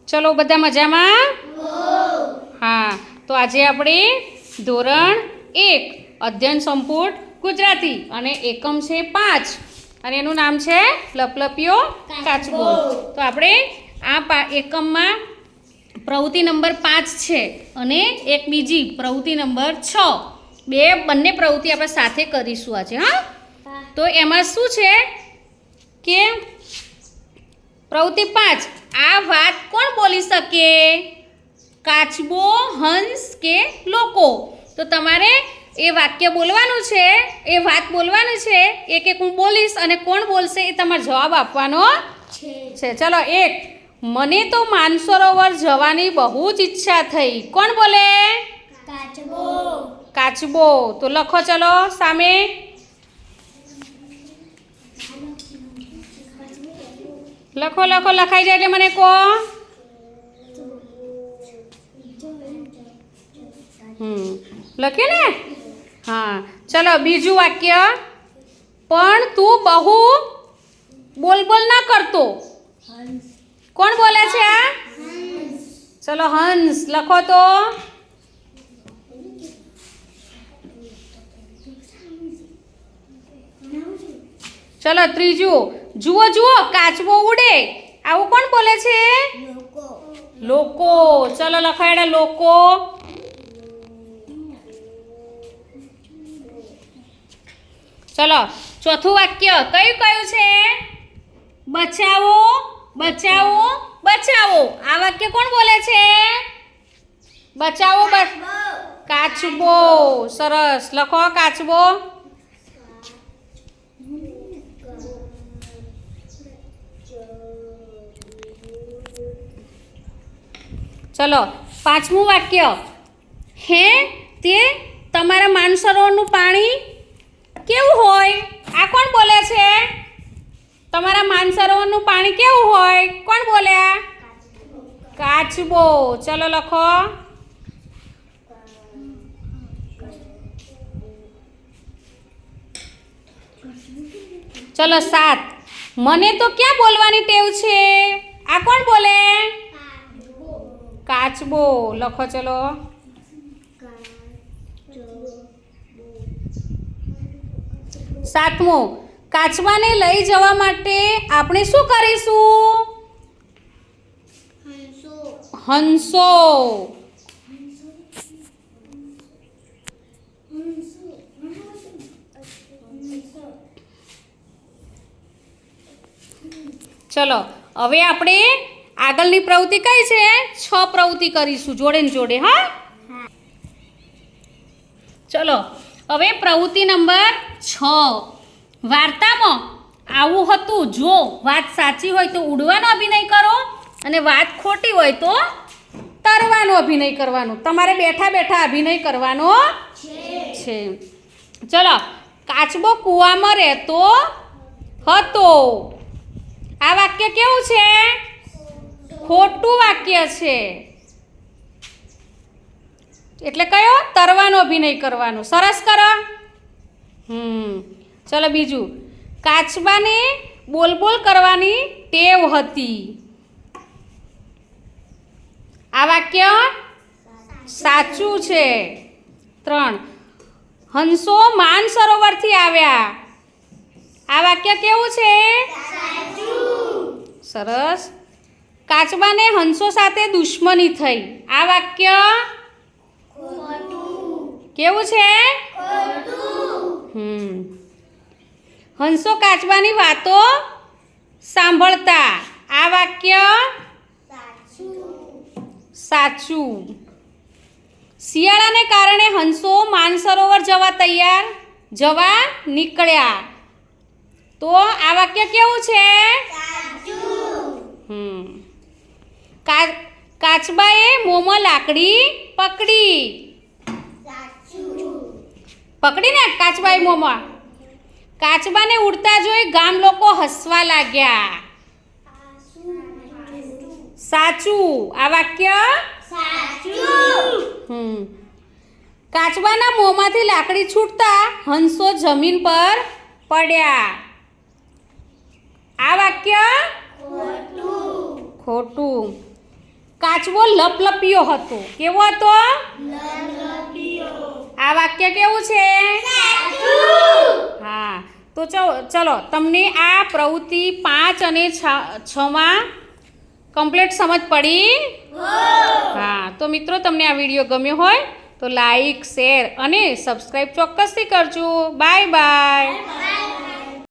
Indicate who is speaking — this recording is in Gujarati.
Speaker 1: ચલો બધા મજામાં? હા, તો આજે આપણે ધોરણ 1 અધ્યયન સંપુટ ગુજરાતી અને એકમ છે 5 અને એનું નામ છે લપલપિયો કાચબો. તો આપણે આ એકમમાં પ્રવૃત્તિ નંબર 5 છે અને એક બીજી પ્રવૃત્તિ નંબર 6 બંને પ્રવૃત્તિ આપણે સાથે કરીશું આજે. હા, તો એમાં શું છે કે પ્રવૃત્તિ 5, આ વાત કોણ બોલી શકે? કાચબો, હંસ કે લોકો? તો તમારે એ વાક્ય બોલવાનું છે, એ વાત બોલવાની છે. એક એક હું બોલીશ અને કોણ બોલશે એ તમારે જવાબ આપવાનો છે. ચલો, 1, મને તો માનસરોવર જવાની બહુ જ ઈચ્છા થઈ. કોણ બોલે?
Speaker 2: કાચબો.
Speaker 1: કાચબો. તો લખો ચલો સામે. લખો લખાઈ જાય એટલે મને કહો. લખ્યું ને? હા, ચલો બીજું વાક્ય. પણ તું બહુ બોલ ના કરતો. કોણ બોલે છે આ? ચલો હંસ. લખો તો. ચલો ત્રીજું. જુઓ કાચબો ઉડે. આવું કોણ બોલે છે? લોકો. ચલો લખાયડા લોકો. ચલો ચોથું વાક્ય કયું છે? બચાવો. આ વાક્ય કોણ બોલે છે? બચાવો. કાચબો. સરસ. લખો કાચબો. ચલો પાંચમું વાક્ય. હે તે તમારા માનસરોવરનું પાણી કેવું હોય? આ કોણ બોલે છે? તમારા માનસરોવરનું પાણી કેવું હોય? કોણ બોલ્યા? કાચબો. ચલો લખો. ચલો 7, મને તો ક્યાં બોલવાની ટેવ છે? આ કોણ બોલે? કાચબો. લખો ચલો. સાતમું, કાચબાને લઈ જવા માટે આપણે શું કરીશું? હંસો. ચલો હવે આપણે આગળની પ્રવૃત્તિ કઈ છે? 6 પ્રવૃત્તિ કરીશું જોડે ને જોડે. હા, ચલો હવે પ્રવૃત્તિ નંબર 6. વાર્તામાં આવું હતું. જો વાત સાચી હોય તો ઉડવાનો અભિનય કરો અને વાત ખોટી હોય તો તરવાનો અભિનય કરવાનો. તમારે બેઠા અભિનય કરવાનો છે. ચલો, કાચબો કૂવામાં રહેતો હતો. આ વાક્ય કેવું છે? ખોટું વાક્ય છે. એટલે કયો? તરવાનો અભિનય કરવાનો. સરસ કરો. ચલો બીજું. કાચબાને બોલ કરવાની ટેવ હતી. આ વાક્ય સાચું છે. 3, હંસો માનસરોવરથી આવ્યા. આ વાક્ય કેવું છે? સરસ. કાચબાને હંસો સાથે દુશ્મની થઈ. આ વાક્ય કેવું છે? હંસો કાચબાની વાતો સાંભળતા. આ વાક્ય સાચું. શિયાળાને કારણે હંસો માનસરોવર જવા નીકળ્યા. તો આ વાક્ય કેવું છે? કાચબાએ મોંમાં લાકડી પકડીને કાચબાએ મોંમાં. કાચબાને ઉડતા જોઈ ગામ લોકો હસવા લાગ્યા. સાચું. આ વાક્ય કાચબાના મોંમાંથી લાકડી છૂટતા હંસો જમીન પર પડ્યા. આ વાક્ય ખોટું. કાચબો લપલપિયો હતો. કેવો હતો? આ વાક્ય કેવું છે? હા, તો ચલો તમને આ પ્રવૃત્તિ 5 અને 6માં કમ્પ્લીટ સમજ પડી? હા, તો મિત્રો તમને આ વિડીયો ગમ્યો હોય તો લાઈક, શેર અને સબસ્ક્રાઈબ ચોક્કસથી કરજો. Bye bye.